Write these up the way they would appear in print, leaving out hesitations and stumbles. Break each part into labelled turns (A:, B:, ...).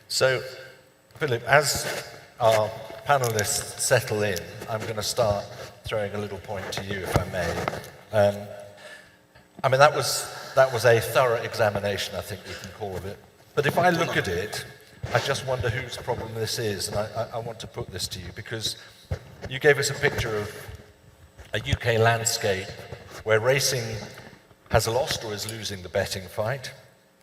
A: So, Philip, as our panelists settle in, I'm going to start throwing a little point to you, if I may. I mean, that was a thorough examination, I think we can call it. But if I look at it, I just wonder whose problem this is, and I want to put this to you, because you gave us a picture of a UK landscape where racing has lost or is losing the betting fight.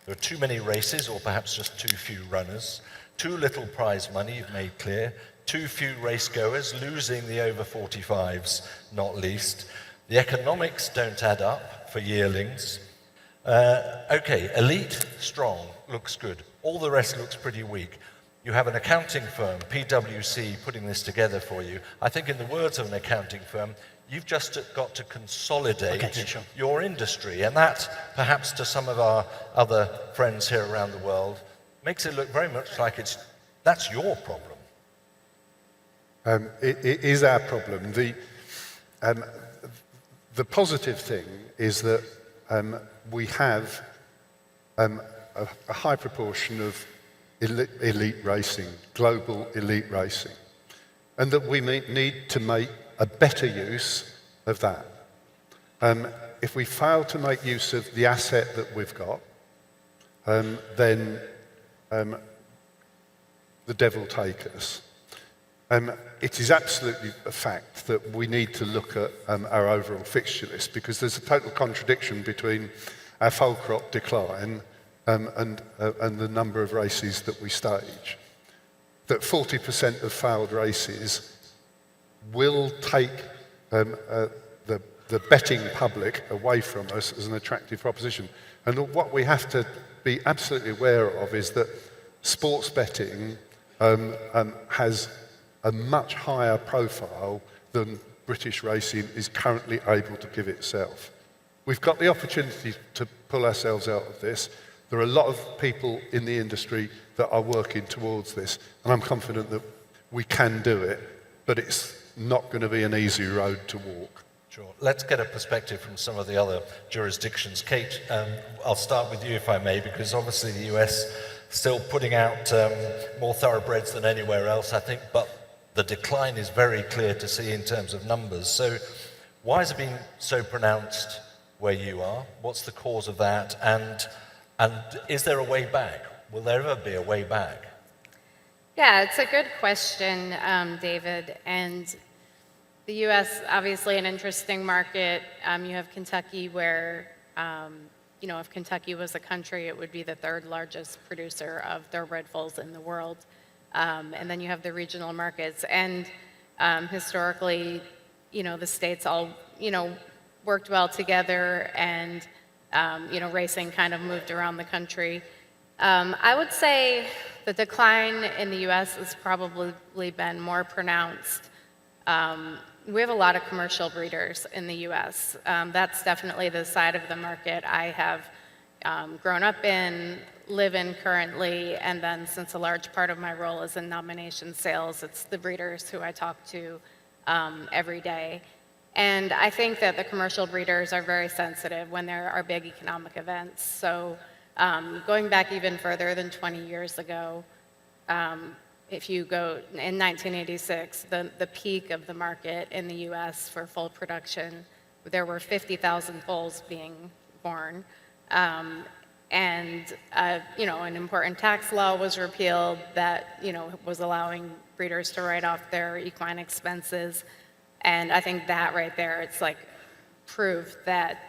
A: There are too many races, or perhaps just too few runners. Too little prize money, you've made clear. Too few racegoers, losing the over 45s, not least. The economics don't add up for yearlings. Okay, elite, strong, looks good. All the rest looks pretty weak. You have an accounting firm, PwC, putting this together for you. I think in the words of an accounting firm, you've just got to consolidate your industry. And that, perhaps to some of our other friends here around the world, makes it look very much like that's your problem.
B: It is our problem. The positive thing is that we have a high proportion of elite racing, global elite racing, and that we need to make a better use of that. If we fail to make use of the asset that we've got, then the devil take us. It is absolutely a fact that we need to look at our overall fixture list, because there's a total contradiction between our foal crop decline and the number of races that we stage. That 40% of failed races will take the betting public away from us as an attractive proposition. And what we have to be absolutely aware of is that sports betting has a much higher profile than British racing is currently able to give itself. We've got the opportunity to pull ourselves out of this. There are a lot of people in the industry that are working towards this, and I'm confident that we can do it, but it's not going to be an easy road to walk.
A: Sure. Let's get a perspective from some of the other jurisdictions. Kate, I'll start with you, if I may, because obviously the US still putting out more thoroughbreds than anywhere else, I think, but the decline is very clear to see in terms of numbers. So why has it been so pronounced where you are? What's the cause of that? And is there a way back? Will there ever be a way back?
C: Yeah, it's a good question, David. And the U.S., obviously an interesting market. You have Kentucky where, if Kentucky was a country, it would be the third largest producer of thoroughbred foals in the world. And then you have the regional markets. And historically, the states all, worked well together, and, racing kind of moved around the country. I would say the decline in the U.S. has probably been more pronounced. We have a lot of commercial breeders in the U.S. That's definitely the side of the market I have grown up in, live in currently, and then since a large part of my role is in nomination sales, it's the breeders who I talk to every day. And I think that the commercial breeders are very sensitive when there are big economic events. So going back even further than 20 years ago, if you go in 1986, the peak of the market in the US for foal production, there were 50,000 foals being born. And an important tax law was repealed that, was allowing breeders to write off their equine expenses. And I think that right there, it's like proof that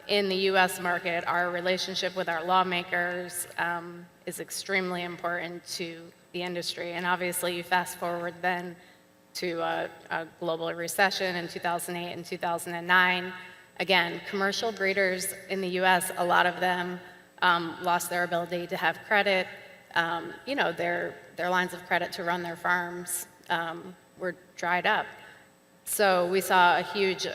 C: in the US market, our relationship with our lawmakers is extremely important to the industry. And obviously, you fast forward then to a global recession in 2008 and 2009. Again, commercial breeders in the US, a lot of them lost their ability to have credit. Their lines of credit to run their farms were dried up. So we saw a huge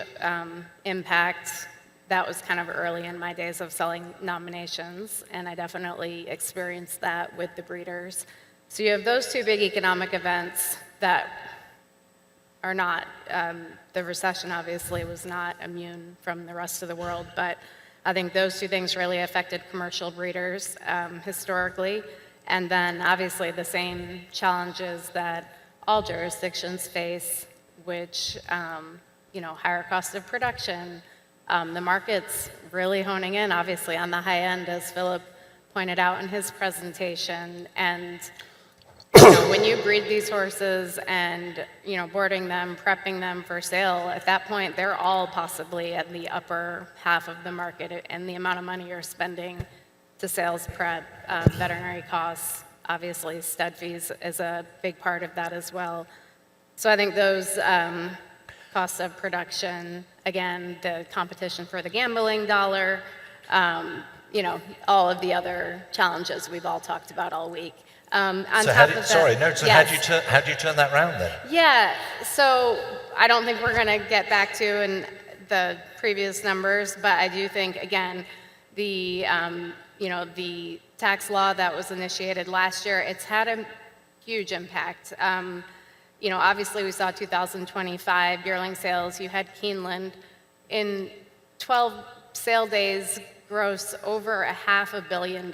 C: impact. That was kind of early in my days of selling nominations, and I definitely experienced that with the breeders. So you have those two big economic events that are not, the recession obviously was not immune from the rest of the world, but I think those two things really affected commercial breeders historically. And then obviously the same challenges that all jurisdictions face, which, higher cost of production. The market's really honing in, obviously, on the high end, as Philip pointed out in his presentation. And when you breed these horses and, boarding them, prepping them for sale, at that point, they're all possibly at the upper half of the market, and the amount of money you're spending to sales prep, veterinary costs, obviously stud fees is a big part of that as well. So I think those costs of production, again, the competition for the gambling dollar, all of the other challenges we've all talked about all week. On
A: So
C: top
A: how
C: of that, yes.
A: how do you turn that round then?
C: Yeah, so I don't think we're going to get back to in the previous numbers, but I do think, again, the tax law that was initiated last year, it's had a huge impact. Obviously we saw 2025 yearling sales. You had Keeneland in 12 sale days gross over $500 million.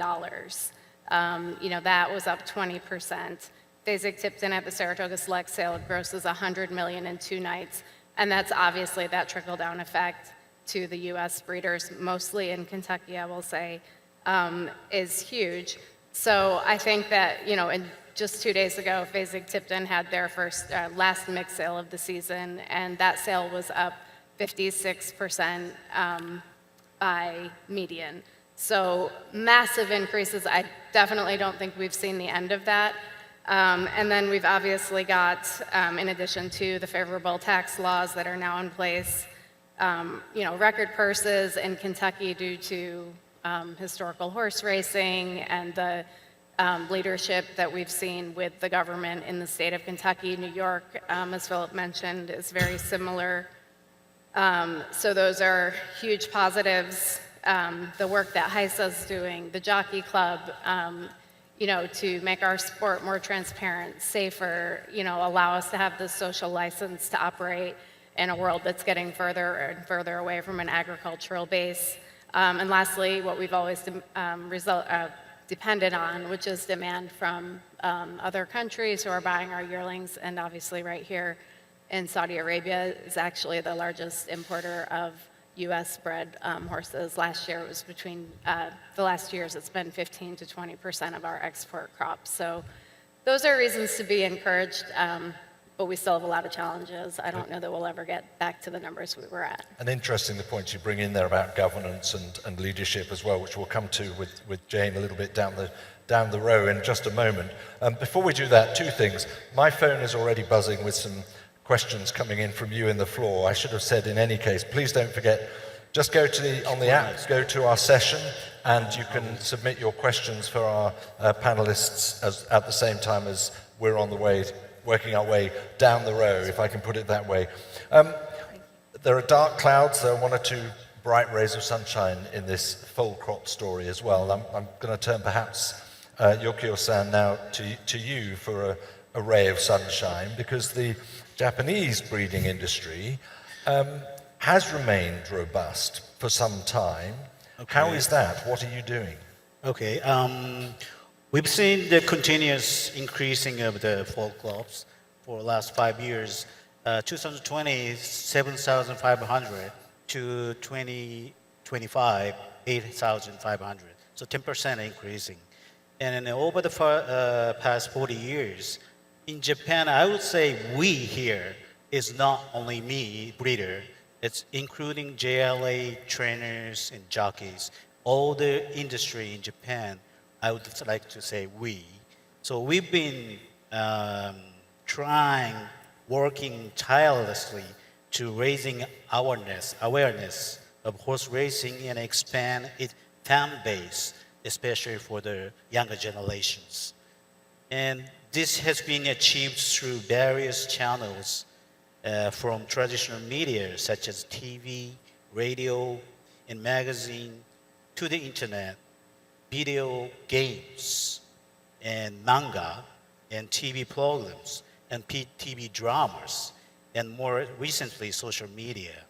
C: That was up 20%. Fasig-Tipton at the Saratoga Select sale grosses $100 million in 2 nights. And that's obviously that trickle-down effect to the U.S. breeders, mostly in Kentucky, I will say, is huge. So I think that, just 2 days ago, Fasig-Tipton had their last mixed sale of the season, and that sale was up 56% by median. So massive increases. I definitely don't think we've seen the end of that. And then we've obviously got, in addition to the favorable tax laws that are now in place, record purses in Kentucky due to historical horse racing and the leadership that we've seen with the government in the state of Kentucky. New York, as Philip mentioned, is very similar. So those are huge positives. The work that HISA's doing, the Jockey Club, to make our sport more transparent, safer, allow us to have the social license to operate in a world that's getting further and further away from an agricultural base. And lastly, what we've always depended on, which is demand from other countries who are buying our yearlings. And obviously right here in Saudi Arabia is actually the largest importer of U.S. bred horses. Last year it was between, the last years it's been 15 to 20% of our export crops. So those are reasons to be encouraged, but we still have a lot of challenges. I don't know that we'll ever get back to the numbers we were at.
A: And interesting the points you bring in there about governance and leadership as well, which we'll come to with Jane a little bit down the row in just a moment. Before we do that, 2 things. My phone is already buzzing with some questions coming in from you in the floor. I should have said in any case, please don't forget, just go to on the app, go to our session, and you can submit your questions for our panelists at the same time as we're on the way, working our way down the row, if I can put it that way. There are dark clouds, there are 1 or 2 bright rays of sunshine in this full crop story as well. I'm going to turn perhaps Yokio-san now to you for a ray of sunshine, because the Japanese breeding industry has remained robust for some time. Okay. How is that? What are you doing?
D: Okay. We've seen the continuous increasing of the fall crops for the last 5 years. 2020, 7,500 to 2025, 8,500. So 10% increasing. And over the past 40 years, in Japan, I would say we here is not only me, breeder, it's including JLA trainers and jockeys, all the industry in Japan, I would like to say we. So we've been working tirelessly to raising awareness of horse racing and expand its fan base, especially for the younger generations. And this has been achieved through various channels, from traditional media such as TV, radio, and magazine, to the internet, video games, and manga, and TV programs, and TV dramas, and more recently, social media.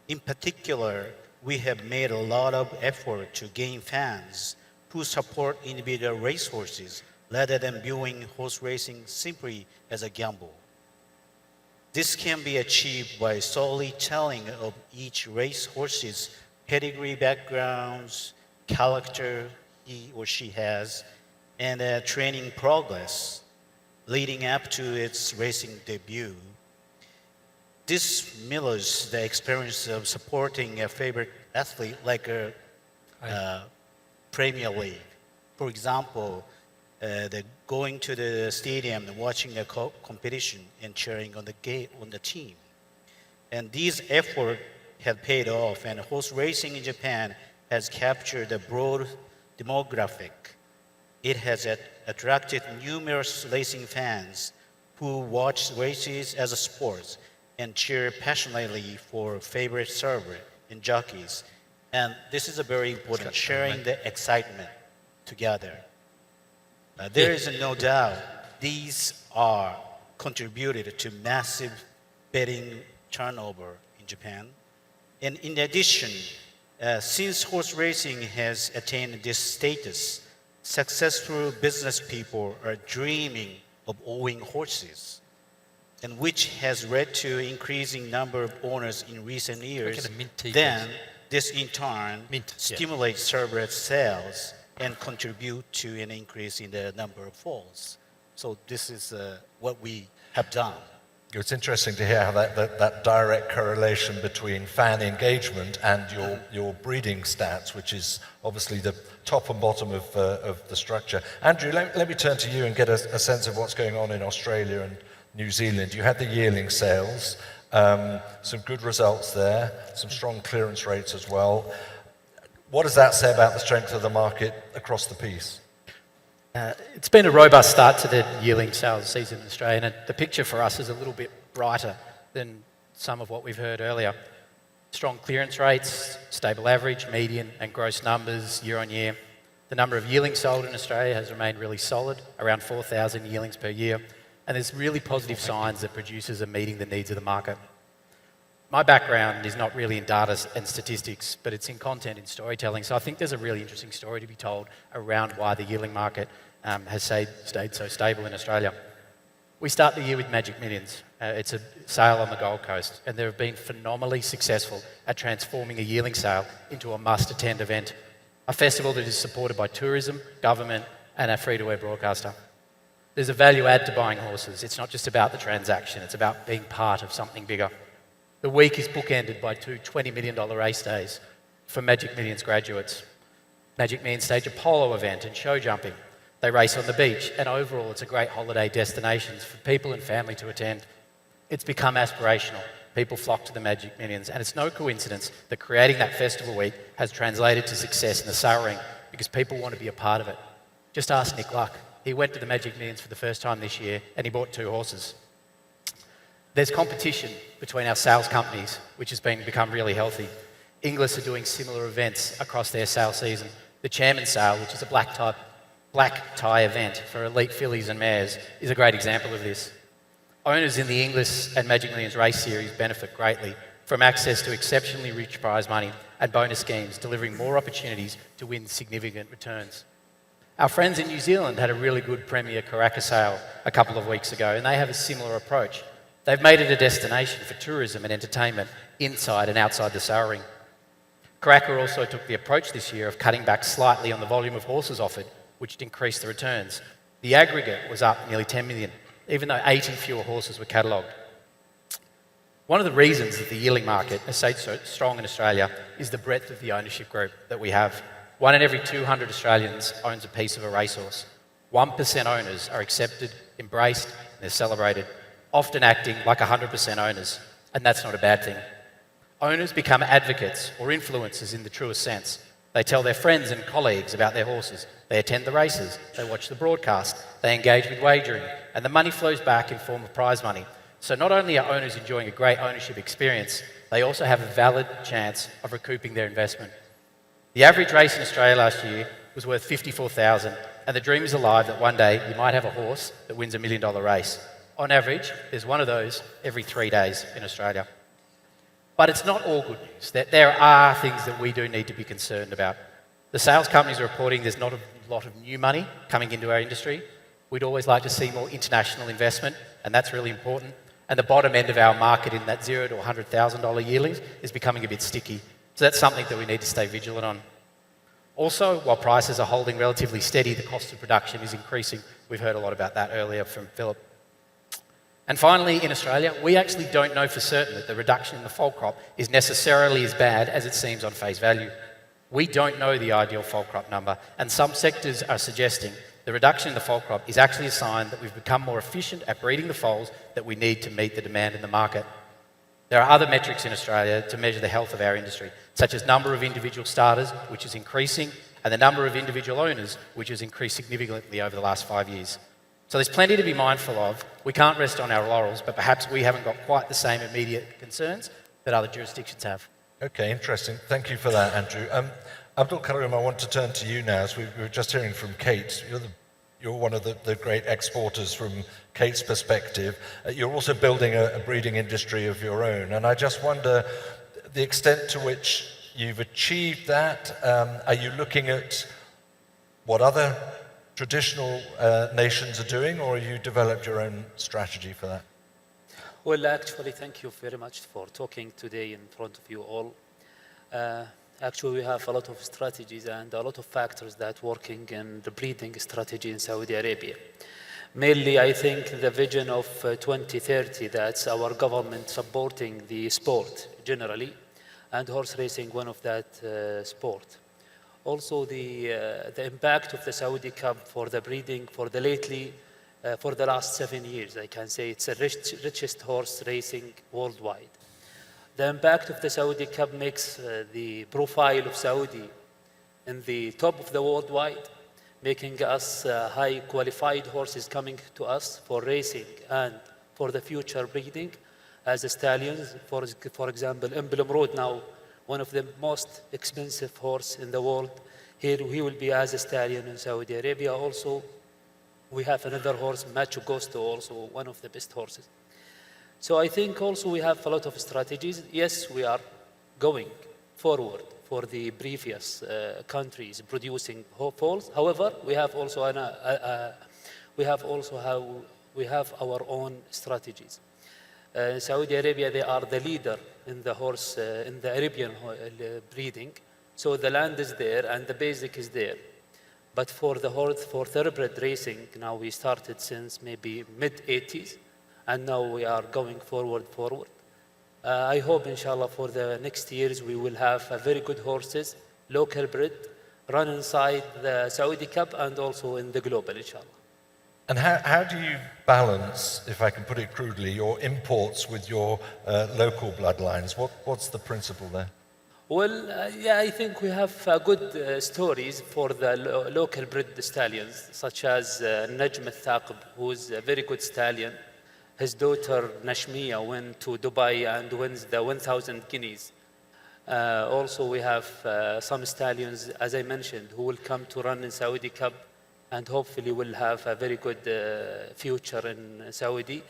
D: In particular, we have made a lot of effort to gain fans who support individual racehorses rather than viewing horse racing simply as a gamble. This can be achieved by solely telling of each racehorse's pedigree backgrounds, character he or she has, and training progress leading up to its racing debut. This mirrors the experience of supporting a favorite athlete like a Premier League. For example, going to the stadium and watching a competition and cheering on the team. And these efforts have paid off, and horse racing in Japan has captured a broad demographic. It has attracted numerous racing fans who watch races as a sport and cheer passionately for favorite server and jockeys. And this is a very important, sharing the excitement together. There is no doubt these are contributed to massive betting turnover in Japan. And in addition, since horse racing has attained this status, successful business people are dreaming of owning horses, and which has led to increasing number of owners in recent years. Then this in turn stimulates server sales and contribute to an increase in the number of falls. So this is what we have done.
A: It's interesting to hear how that direct correlation between fan engagement and your breeding stats, which is obviously the top and bottom of the structure. Andrew, let me turn to you and get a sense of what's going on in Australia and New Zealand. You had the yearling sales, some good results there, some strong clearance rates as well. What does that say about the strength of the market across the piece?
E: It's been a robust start to the yearling sales season in Australia, and the picture for us is a little bit brighter than some of what we've heard earlier. Strong clearance rates, stable average, median and gross numbers year on year. The number of yearlings sold in Australia has remained really solid, around 4,000 yearlings per year, and there's really positive signs that producers are meeting the needs of the market. My background is not really in data and statistics, but it's in content and storytelling, so I think there's a really interesting story to be told around why the yearling market has stayed so stable in Australia. We start the year with Magic Millions. It's a sale on the Gold Coast, and they have been phenomenally successful at transforming a yearling sale into a must-attend event, a festival that is supported by tourism, government, and a free-to-air broadcaster. There's a value add to buying horses. It's not just about the transaction, it's about being part of something bigger. The week is bookended by two $20 million race days for Magic Millions graduates. Magic Millions stage a polo event and show jumping. They race on the beach, and overall it's a great holiday destination for people and family to attend. It's become aspirational. People flock to the Magic Millions, and it's no coincidence that creating that festival week has translated to success in the sale ring because people want to be a part of it. Just ask Nick Luck. He went to the Magic Millions for the first time this year, and he bought 2 horses. There's competition between our sales companies, which has become really healthy. Inglis are doing similar events across their sales season. The Chairman's Sale, which is a black tie event for elite fillies and mares, is a great example of this. Owners in the Inglis and Magic Millions race series benefit greatly from access to exceptionally rich prize money and bonus schemes, delivering more opportunities to win significant returns. Our friends in New Zealand had a really good Premier Karaka sale a couple of weeks ago, and they have a similar approach. They've made it a destination for tourism and entertainment inside and outside the sale ring. Karaka also took the approach this year of cutting back slightly on the volume of horses offered, which increased the returns. The aggregate was up nearly 10 million, even though 80 fewer horses were catalogued. One of the reasons that the yearling market has stayed so strong in Australia is the breadth of the ownership group that we have. 1 in every 200 Australians owns a piece of a racehorse. 1% owners are accepted, embraced, and they're celebrated, often acting like 100% owners, and that's not a bad thing. Owners become advocates or influencers in the truest sense. They tell their friends and colleagues about their horses. They attend the races, they watch the broadcast, they engage with wagering, and the money flows back in form of prize money. So not only are owners enjoying a great ownership experience, they also have a valid chance of recouping their investment. The average race in Australia last year was worth $54,000, and the dream is alive that one day you might have a horse that wins $1 million race. On average, there's one of those every 3 days in Australia. But it's not all good news. There are things that we do need to be concerned about. The sales companies are reporting there's not a lot of new money coming into our industry. We'd always like to see more international investment, and that's really important. And the bottom end of our market in that $0 to $100,000 yearlings is becoming a bit sticky. So that's something that we need to stay vigilant on. Also, while prices are holding relatively steady, the cost of production is increasing. We've heard a lot about that earlier from Philip. And finally, in Australia, we actually don't know for certain that the reduction in the foal crop is necessarily as bad as it seems on face value. We don't know the ideal foal crop number, and some sectors are suggesting the reduction in the foal crop is actually a sign that we've become more efficient at breeding the foals that we need to meet the demand in the market. There are other metrics in Australia to measure the health of our industry, such as number of individual starters, which is increasing, and the number of individual owners, which has increased significantly over the last 5 years. So there's plenty to be mindful of. We can't rest on our laurels, but perhaps we haven't got quite the same immediate concerns that other jurisdictions have.
A: Okay, interesting. Thank you for that, Andrew. Abdul Karim, I want to turn to you now. As we were just hearing from Kate, you're one of the great exporters from Kate's perspective. You're also building a breeding industry of your own. And I just wonder the extent to which you've achieved that. Are you looking at what other traditional nations are doing, or have you developed your own strategy for that?
F: Well, actually, thank you very much for talking today in front of you all. Actually, we have a lot of strategies and a lot of factors that working in the breeding strategy in Saudi Arabia. Mainly, I think the vision of 2030, that's our government supporting the sport generally, and horse racing one of that sport. Also, the impact of the Saudi Cup for the breeding for the last 7 years, I can say it's the richest horse racing worldwide. The impact of the Saudi Cup makes the profile of Saudi in the top of the worldwide, making us high qualified horses coming to us for racing and for the future breeding as stallions. For example, Emblem Road now, one of the most expensive horse in the world. Here he will be as a stallion in Saudi Arabia. Also, we have another horse, Machu Gusto, also one of the best horses. So I think also we have a lot of strategies. Yes, we are going forward for the previous countries producing foals. However, we have also our own strategies. Saudi Arabia, they are the leader in the horse in the Arabian breeding. So the land is there and the basic is there. But for the horse, for thoroughbred racing, now we started since maybe mid-80s. And now we are going forward. I hope, inshallah, for the next years, we will have very good horses, local bred, run inside the Saudi Cup and also in the global, inshallah.
A: And how do you balance, if I can put it crudely, your imports with your local bloodlines? What's the principle there?
F: Well, yeah, I think we have good stories for the local bred stallions, such as Najm al-Thaqib, who is a very good stallion. His daughter Nashmiya went to Dubai and wins the 1,000 guineas. Also, we have some stallions, as I mentioned, who will come to run in Saudi Cup and hopefully will have a very good future in Saudi.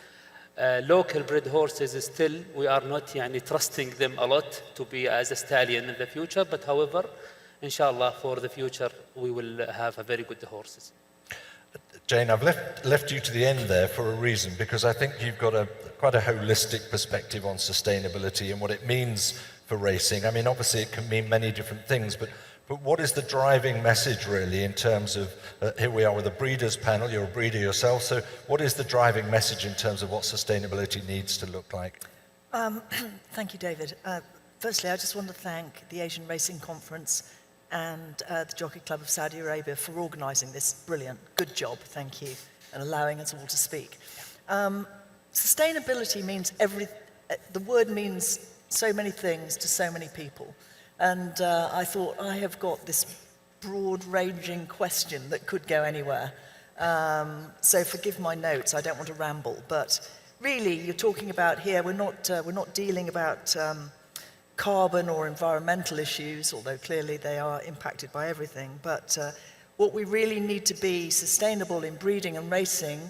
F: Local bred horses still, we are not trusting them a lot to be as a stallion in the future, but however, inshallah, for the future, we will have a very good horses.
A: Jane, I've left you to the end there for a reason, because I think you've got quite a holistic perspective on sustainability and what it means for racing. I mean, obviously it can mean many different things, but what is the driving message really in terms of, here we are with a breeders panel, you're a breeder yourself, so what is the driving message in terms of what sustainability needs to look like?
G: Thank you, David. Firstly, I just want to thank the Asian Racing Conference and the Jockey Club of Saudi Arabia for organising this brilliant, good job, thank you, and allowing us all to speak. Sustainability means the word means so many things to so many people. And I thought, I have got this broad-ranging question that could go anywhere. So forgive my notes, I don't want to ramble, but really, you're talking about here, we're not dealing about carbon or environmental issues, although clearly they are impacted by everything. But what we really need to be sustainable in breeding and racing,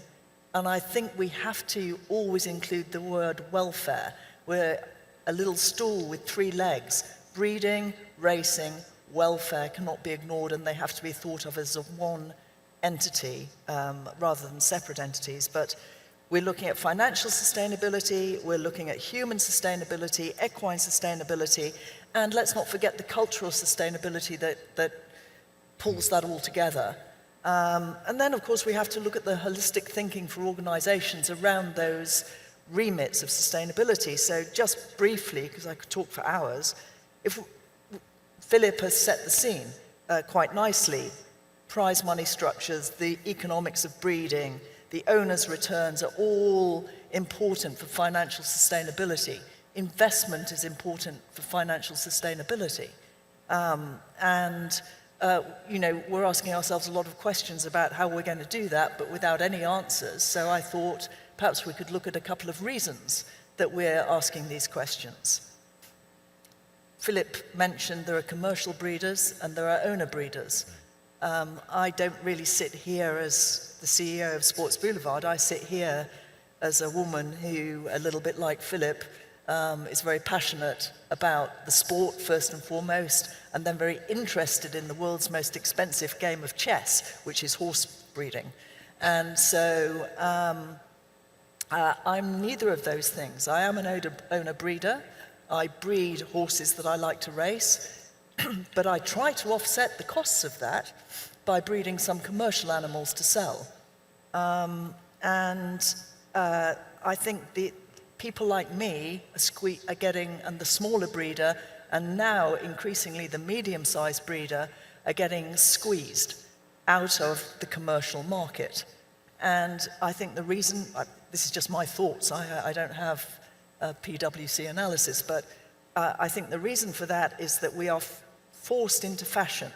G: and I think we have to always include the word welfare. We're a little stool with 3 legs. Breeding, racing, welfare cannot be ignored, and they have to be thought of as one entity rather than separate entities, but we're looking at financial sustainability, we're looking at human sustainability, equine sustainability, and let's not forget the cultural sustainability that pulls that all together. And then, of course, we have to look at the holistic thinking for organizations around those remits of sustainability. So just briefly, because I could talk for hours, if Philip has set the scene quite nicely, prize money structures, the economics of breeding, the owner's returns are all important for financial sustainability. Investment is important for financial sustainability. You know, we're asking ourselves a lot of questions about how we're going to do that, but without any answers. So I thought perhaps we could look at a couple of reasons that we're asking these questions. Philip mentioned there are commercial breeders and there are owner breeders. I don't really sit here as the CEO of Sports Boulevard. I sit here as a woman who, a little bit like Philip, is very passionate about the sport first and foremost, and then very interested in the world's most expensive game of chess, which is horse breeding. And so I'm neither of those things. I am an owner breeder. I breed horses that I like to race, but I try to offset the costs of that by breeding some commercial animals to sell. I think the people like me are getting, and the smaller breeder, and now increasingly the medium-sized breeder, are getting squeezed out of the commercial market. And I think the reason, this is just my thoughts, I don't have a PwC analysis, but I think the reason for that is that we are forced into fashion.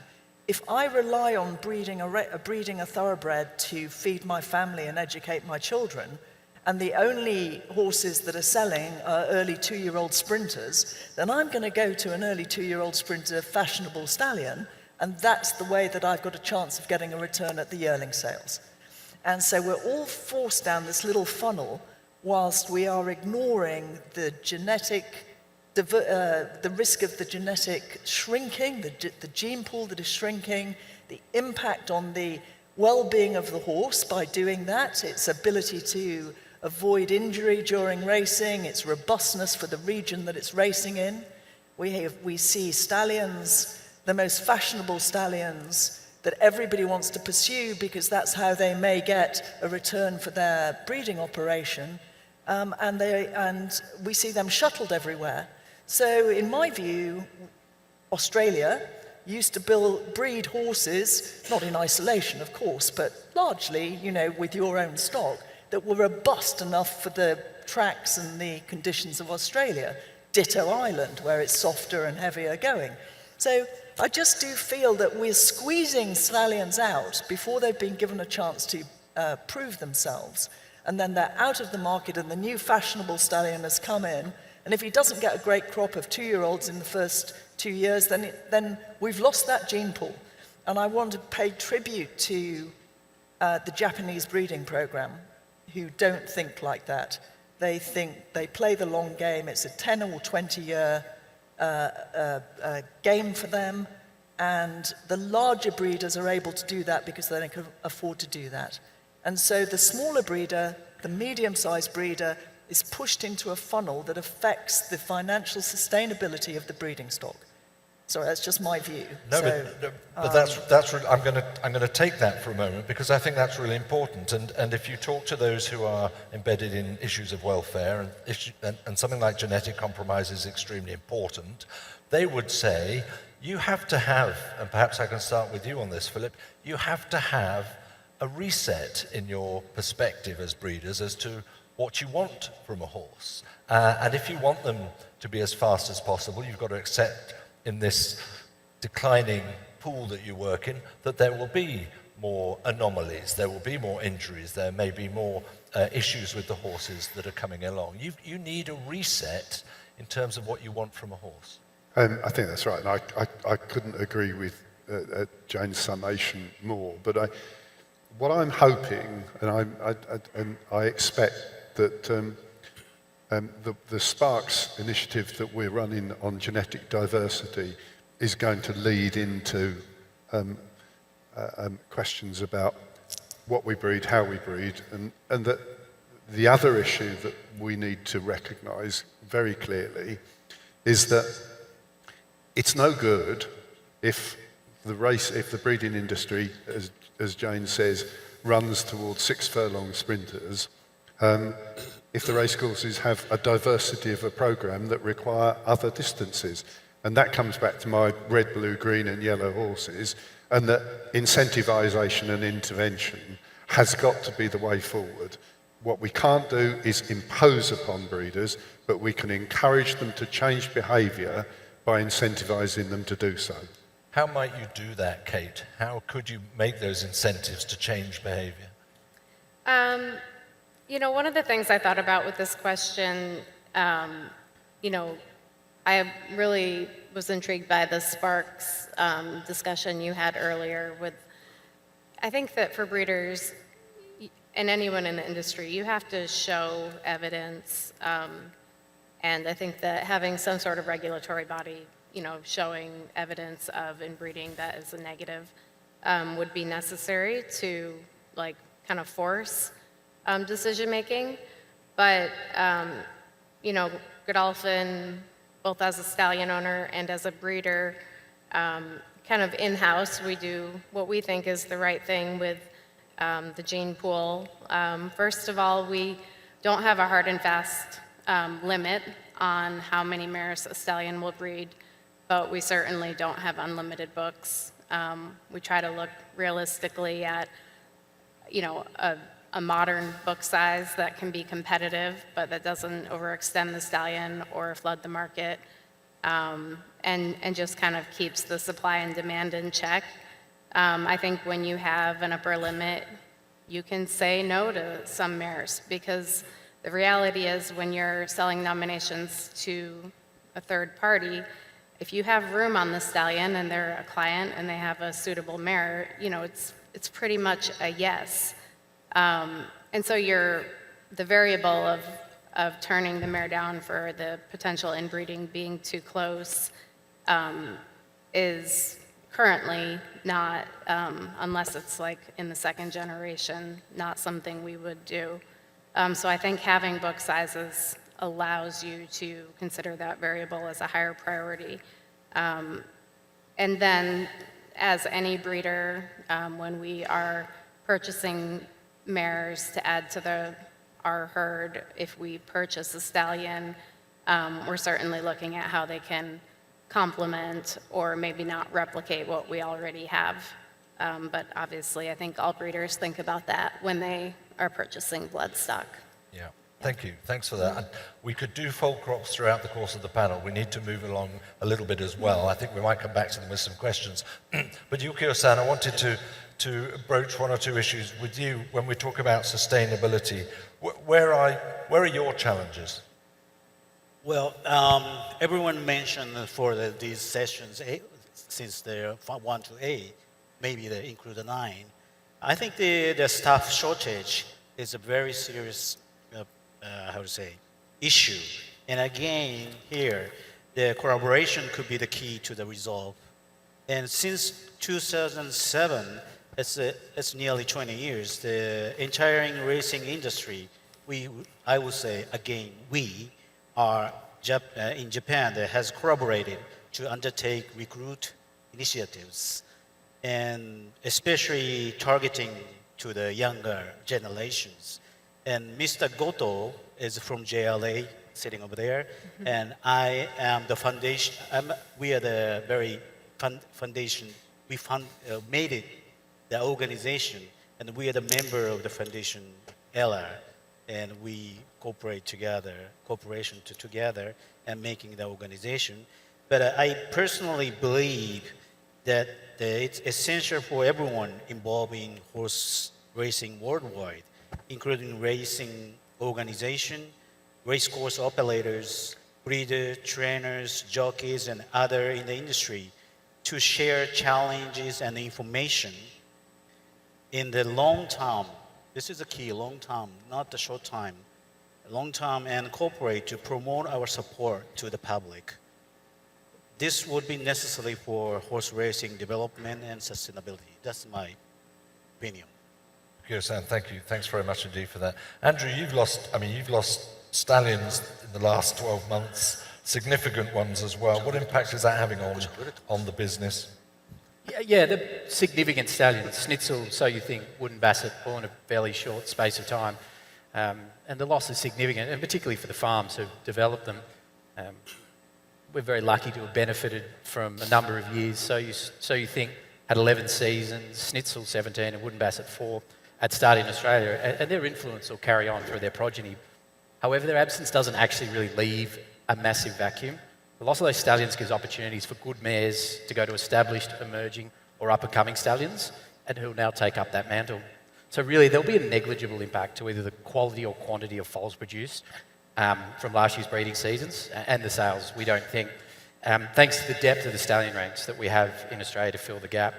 G: If I rely on breeding a thoroughbred to feed my family and educate my children, and the only horses that are selling are early 2-year-old sprinters, then I'm going to go to an early 2-year-old sprinter fashionable stallion, and that's the way that I've got a chance of getting a return at the yearling sales. And so we're all forced down this little funnel whilst we are ignoring the genetic, the risk of the genetic shrinking, the gene pool that is shrinking, the impact on the well-being of the horse by doing that, its ability to avoid injury during racing, its robustness for the region that it's racing in. We see stallions, the most fashionable stallions that everybody wants to pursue because that's how they may get a return for their breeding operation, and we see them shuttled everywhere. So in my view, Australia used to breed horses, not in isolation of course, but largely, you know, with your own stock, that were robust enough for the tracks and the conditions of Australia. Ditto Ireland, where it's softer and heavier going. So I just do feel that we're squeezing stallions out before they've been given a chance to prove themselves. And then they're out of the market and the new fashionable stallion has come in. And if he doesn't get a great crop of 2-year-olds in the first 2 years, then we've lost that gene pool. And I want to pay tribute to the Japanese breeding program, who don't think like that. They think they play the long game. It's a 10 or 20-year game for them, and the larger breeders are able to do that because they can afford to do that. And so the smaller breeder, the medium-sized breeder, is pushed into a funnel that affects the financial sustainability of the breeding stock. So that's just my view.
A: No, but that's really, I'm going to take that for a moment because I think that's really important. And if you talk to those who are embedded in issues of welfare and something like genetic compromise is extremely important, they would say you have to have, and perhaps I can start with you on this, Philip, you have to have a reset in your perspective as breeders as to what you want from a horse. And if you want them to be as fast as possible, you've got to accept in this declining pool that you work in, that there will be more anomalies, there will be more injuries, there may be more issues with the horses that are coming along. You need a reset in terms of what you want from a horse.
B: I think that's right, and I couldn't agree with Jane's summation more, but what I'm hoping, and I expect that the Sparks initiative that we're running on genetic diversity is going to lead into questions about what we breed, how we breed, and that the other issue that we need to recognise very clearly is that it's no good if the breeding industry, as Jane says, runs towards 6 furlong sprinters, if the racecourses have a diversity of a programme that require other distances. And that comes back to my red, blue, green and yellow horses, and that incentivisation and intervention has got to be the way forward. What we can't do is impose upon breeders, but we can encourage them to change behaviour by incentivising them to do so.
A: How might you do that, Kate? How could you make those incentives to change behavior?
C: You know, one of the things I thought about with this question, you know, I really was intrigued by the Sparks discussion you had earlier with, I think that for breeders and anyone in the industry, you have to show evidence, and I think that having some sort of regulatory body, you know, showing evidence of inbreeding that is a negative would be necessary to, like, kind of force decision making. But, you know, Godolphin, both as a stallion owner and as a breeder, kind of in-house, we do what we think is the right thing with the gene pool. First of all, we don't have a hard and fast limit on how many mares a stallion will breed, but we certainly don't have unlimited books. We try to look realistically at, you know, a modern book size that can be competitive, but that doesn't overextend the stallion or flood the market, and just kind of keeps the supply and demand in check. I think when you have an upper limit, you can say no to some mares, because the reality is when you're selling nominations to a third party, if you have room on the stallion and they're a client and they have a suitable mare, you know, it's pretty much a yes. And so the variable of turning the mare down for the potential inbreeding being too close is currently not, unless it's like in the second generation, not something we would do. So I think having book sizes allows you to consider that variable as a higher priority. And then, as any breeder, when we are purchasing mares to add to our herd, if we purchase a stallion, we're certainly looking at how they can complement or maybe not replicate what we already have. But obviously, I think all breeders think about that when they are purchasing bloodstock.
A: Yeah, thank you. Thanks for that. And we could do foal crops throughout the course of the panel. We need to move along a little bit as well. I think we might come back to them with some questions. But Yukio-san, I wanted to broach one or two issues with you when we talk about sustainability. Where are your challenges?
D: Well, everyone mentioned for these sessions, since they're from 1 to 8, maybe they include the 9. I think the staff shortage is a very serious, issue. And again, here, the collaboration could be the key to the resolve. And since 2007, it's nearly 20 years, the entire racing industry, I would say, again, we are in Japan that has collaborated to undertake recruit initiatives, and especially targeting to the younger generations. And Mr. Goto is from JLA, sitting over there, and I am the foundation. We are the very foundation. We made it, the organization, and we are the member of the foundation, ELA, and we cooperate together, together, and making the organization. But I personally believe that it's essential for everyone involved in horse racing worldwide, including racing organization, racecourse operators, breeders, trainers, jockeys, and others in the industry, to share challenges and information in the long term. This is a key, long term, not the short time. Long term, and cooperate to promote our support to the public. This would be necessary for horse racing development and sustainability. That's my opinion.
A: Kyo-san, thank you. Thanks very much indeed for that. Andrew, you've lost stallions in the last 12 months, significant ones as well. What impact is that having on the business?
E: Yeah, the significant stallions, Schnitzel, So You Think, Wooden Basset, all in a fairly short space of time. And the loss is significant, and particularly for the farms who developed them. We're very lucky to have benefited from a number of years. So You Think had 11 seasons, Schnitzel 17, and Wooden Basset 4 at start in Australia, and their influence will carry on through their progeny. However, their absence doesn't actually really leave a massive vacuum. The loss of those stallions gives opportunities for good mares to go to established, emerging, or up-and-coming stallions, and who will now take up that mantle. So really, there'll be a negligible impact to either the quality or quantity of foals produced from last year's breeding seasons and the sales, we don't think, thanks to the depth of the stallion ranks that we have in Australia to fill the gap.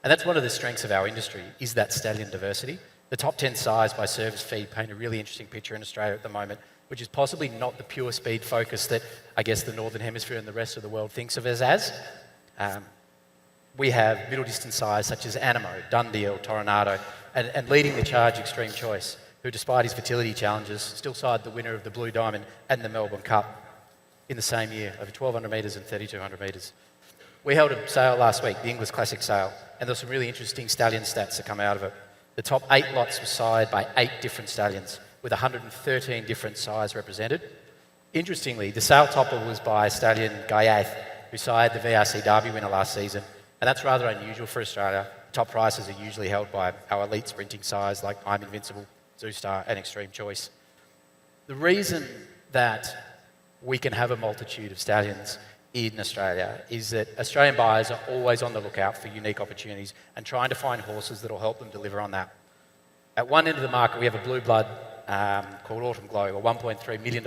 E: And that's one of the strengths of our industry, is that stallion diversity. The top 10 sires by service feed paint a really interesting picture in Australia at the moment, which is possibly not the pure speed focus that I guess the Northern Hemisphere and the rest of the world thinks of us as. We have middle distance sires such as Animo, Dundee, Toronado, and leading the charge Extreme Choice, who despite his fertility challenges still sired the winner of the Blue Diamond and the Melbourne Cup in the same year, over 1,200 metres and 3,200 metres. We held a sale last week, the Inglis Classic sale, and there were some really interesting stallion stats that come out of it. The top 8 lots were sired by 8 different stallions, with 113 different sires represented. Interestingly, the sale topper was by stallion Gaiath, who sired the VRC Derby winner last season, and that's rather unusual for Australia. Top prices are usually held by our elite sprinting sires like I'm Invincible, Zoustar and Extreme Choice. The reason that we can have a multitude of stallions in Australia is that Australian buyers are always on the lookout for unique opportunities and trying to find horses that will help them deliver on that. At one end of the market, we have a blue blood called Autumn Glow, a $1.3 million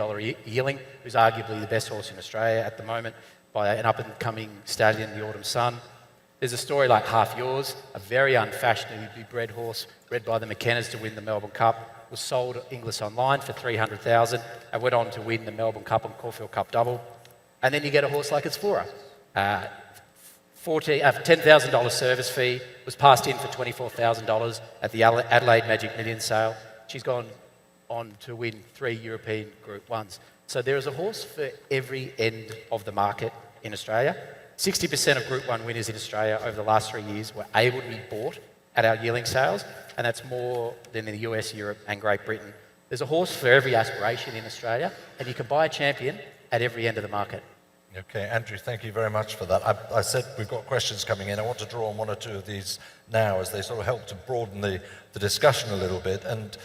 E: yearling, who's arguably the best horse in Australia at the moment, by an up-and-coming stallion, the Autumn Sun. There's a story like Half Yours, a very unfashionably bred horse bred by the McKennas to win the Melbourne Cup, was sold at Inglis Online for $300,000 and went on to win the Melbourne Cup and Caulfield Cup double. And then you get a horse like Explorer. $10,000 service fee, was passed in for $24,000 at the Adelaide Magic Millions sale. She's gone on to win 3 European Group 1s. So there is a horse for every end of the market in Australia. 60% of Group 1 winners in Australia over the last 3 years were able to be bought at our yearling sales, and that's more than in the US, Europe and Great Britain. There's a horse for every aspiration in Australia, and you can buy a champion at every end of the market.
A: Okay, Andrew, thank you very much for that. I said we've got questions coming in. I want to draw on 1 or 2 of these now as they sort of help to broaden the discussion a little bit. And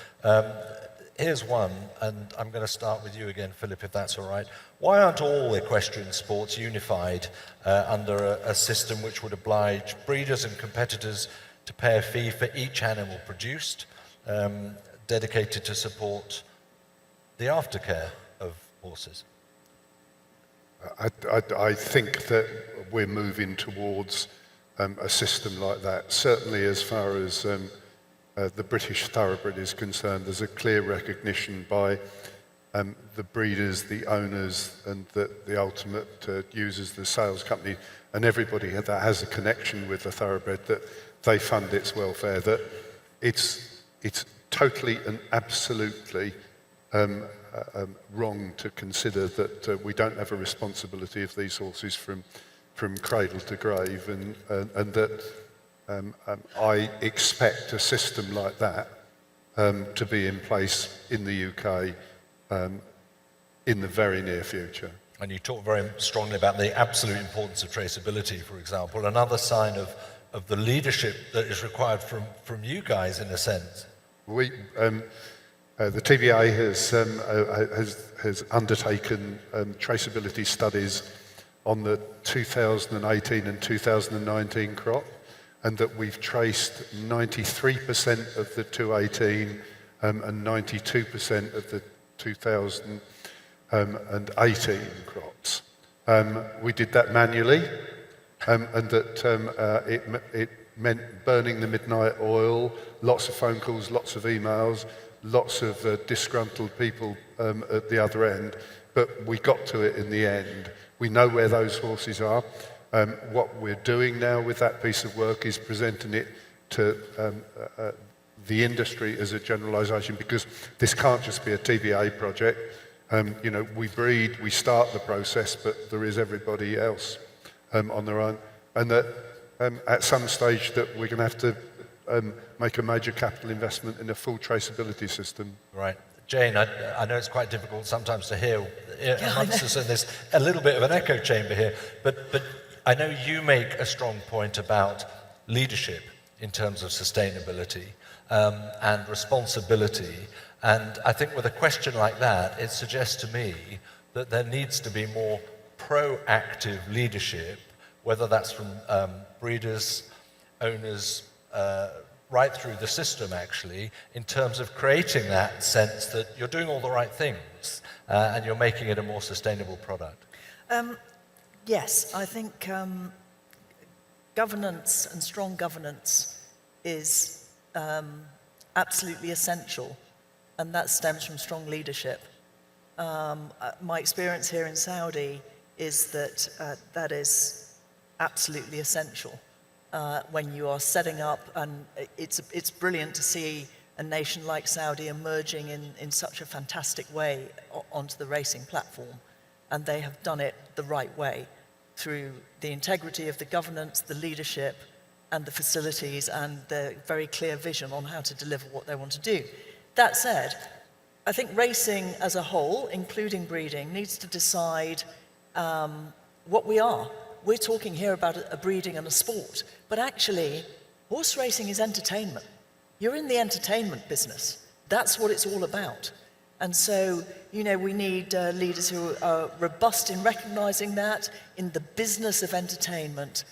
A: here's one, and I'm going to start with you again, Philip, if that's all right. Why aren't all equestrian sports unified under a system which would oblige breeders and competitors to pay a fee for each animal produced, dedicated to support the aftercare of horses?
B: I think that we're moving towards a system like that. Certainly as far as the British thoroughbred is concerned, there's a clear recognition by the breeders, the owners, and the ultimate users, the sales company, and everybody that has a connection with the thoroughbred, that they fund its welfare, that it's totally and absolutely wrong to consider that we don't have a responsibility of these horses from cradle to grave, and that I expect a system like that to be in place in the UK in the very near future.
A: And you talk very strongly about the absolute importance of traceability, for example, another sign of the leadership that is required from you guys, in a sense. The TBA has undertaken traceability studies on the 2018 and 2019 crop, and that we've traced 93% of the 2018 and 92% of the 2018 crops. We did that manually, and that it meant burning the midnight oil, lots of phone calls, lots of emails, lots of disgruntled people at the other end, but we got to it in the end. We know where those horses are. What we're doing now with that piece of work is presenting it to
B: the industry as a generalisation, because this can't just be a TVA project. You know, we breed, we start the process, but there is everybody else on their own. And that at some stage that we're going to have to make a major capital investment in a full traceability system.
A: Right. Jane, I know it's quite difficult sometimes to hear amongst us, and there's a little bit of an echo chamber here, but I know you make a strong point about leadership in terms of sustainability and responsibility. And I think with a question like that, it suggests to me that there needs to be more proactive leadership, whether that's from breeders, owners, right through the system, actually, in terms of creating that sense that you're doing all the right things and you're making it a more sustainable product.
G: Yes, I think governance and strong governance is absolutely essential, and that stems from strong leadership. My experience here in Saudi is that that is absolutely essential. When you are setting up, and it's brilliant to see a nation like Saudi emerging in such a fantastic way onto the racing platform, and they have done it the right way through the integrity of the governance, the leadership, and the facilities, and the very clear vision on how to deliver what they want to do. That said, I think racing as a whole, including breeding, needs to decide what we are. We're talking here about a breeding and a sport, but actually, horse racing is entertainment. You're in the entertainment business. That's what it's all about. And so, you know, we need leaders who are robust in recognizing that in the business of entertainment,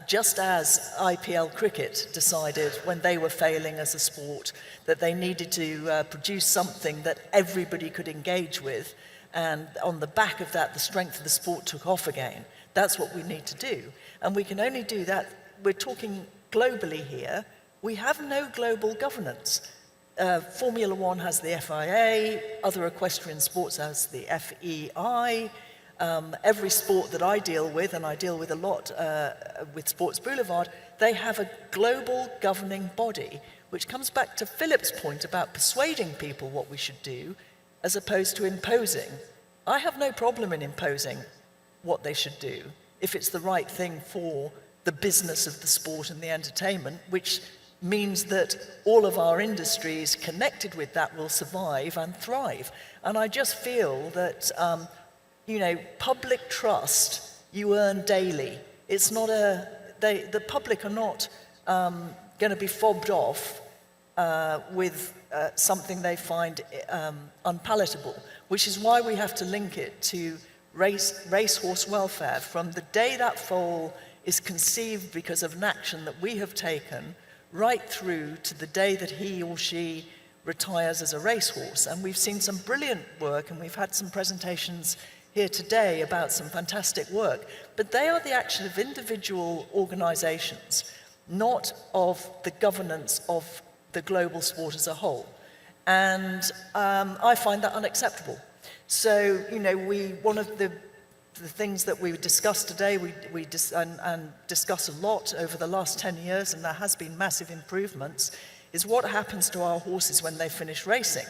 G: just as IPL cricket decided when they were failing as a sport that they needed to produce something that everybody could engage with. And on the back of that, the strength of the sport took off again. That's what we need to do. And we can only do that, we're talking globally here. We have no global governance. Formula One has the FIA, other equestrian sports has the FEI. Every sport that I deal with, and I deal with a lot with Sports Boulevard, they have a global governing body, which comes back to Philip's point about persuading people what we should do, as opposed to imposing. I have no problem in imposing what they should do if it's the right thing for the business of the sport and the entertainment, which means that all of our industries connected with that will survive and thrive. And I just feel that, you know, public trust you earn daily. It's not the public are not going to be fobbed off with something they find unpalatable, which is why we have to link it to racehorse welfare. From the day that foal is conceived because of an action that we have taken, right through to the day that he or she retires as a racehorse. And we've seen some brilliant work, and we've had some presentations here today about some fantastic work, but they are the action of individual organizations, not of the governance of the global sport as a whole. And I find that unacceptable. So, you know, one of the things that we discussed today, we discuss a lot over the last 10 years, and there has been massive improvements, is what happens to our horses when they finish racing.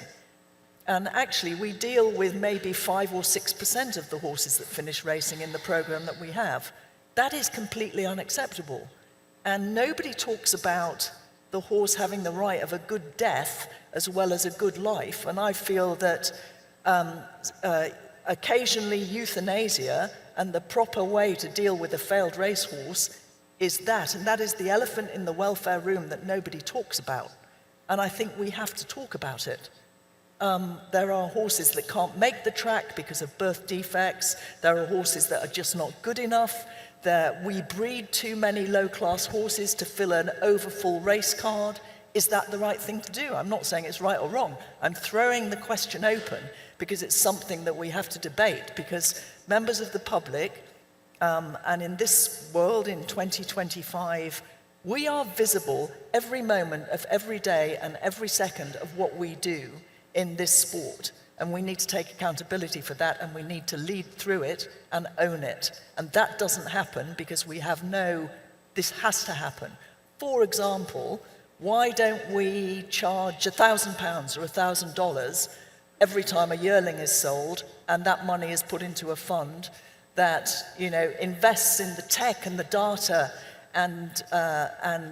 G: And actually, we deal with maybe 5 or 6% of the horses that finish racing in the program that we have. That is completely unacceptable. And nobody talks about the horse having the right of a good death as well as a good life. And I feel that occasionally euthanasia and the proper way to deal with a failed racehorse is that, and that is the elephant in the welfare room that nobody talks about. And I think we have to talk about it. There are horses that can't make the track because of birth defects. There are horses that are just not good enough. We breed too many low-class horses to fill an overfull race card. Is that the right thing to do? I'm not saying it's right or wrong. I'm throwing the question open because it's something that we have to debate, because members of the public, and in this world in 2025, we are visible every moment of every day and every second of what we do in this sport. And we need to take accountability for that, and we need to lead through it and own it. And that doesn't happen because we have this has to happen. For example, why don't we charge £1,000 or $1,000 every time a yearling is sold, and that money is put into a fund that, you know, invests in the tech and the data and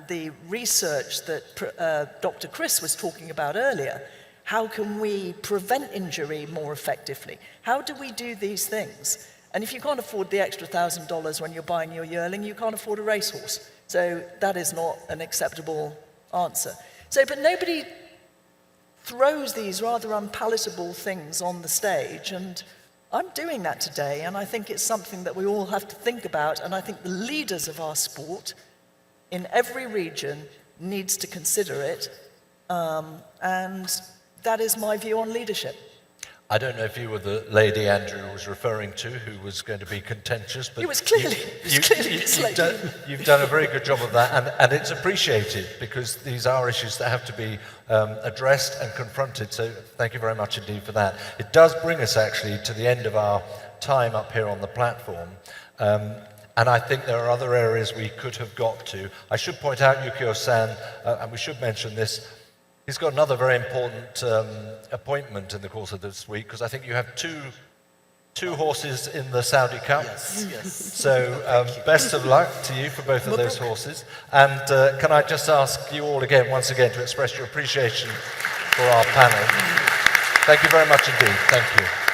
G: the research that Dr. Chris was talking about earlier. How can we prevent injury more effectively? How do we do these things? And if you can't afford the extra $1,000 when you're buying your yearling, you can't afford a racehorse. So that is not an acceptable answer. So, but nobody throws these rather unpalatable things on the stage, and I'm doing that today, and I think it's something that we all have to think about, and I think the leaders of our sport in every region needs to consider it, and that is my view on leadership.
A: I don't know if you were the lady Andrew was referring to, who was going to be contentious, but
G: It was clearly this lady.
A: you've done a very good job of that, and it's appreciated because these are issues that have to be addressed and confronted. So thank you very much indeed for that. It does bring us actually to the end of our time up here on the platform. And I think there are other areas we could have got to. I should point out Yukio-san, and we should mention this, he's got another very important appointment in the course of this week, because I think you have two horses in the Saudi Cup.
D: Yes.
A: So best of luck to you for both of those horses. And can I just ask you all again, once again, to express your appreciation for our panel. Thank you very much indeed. Thank you.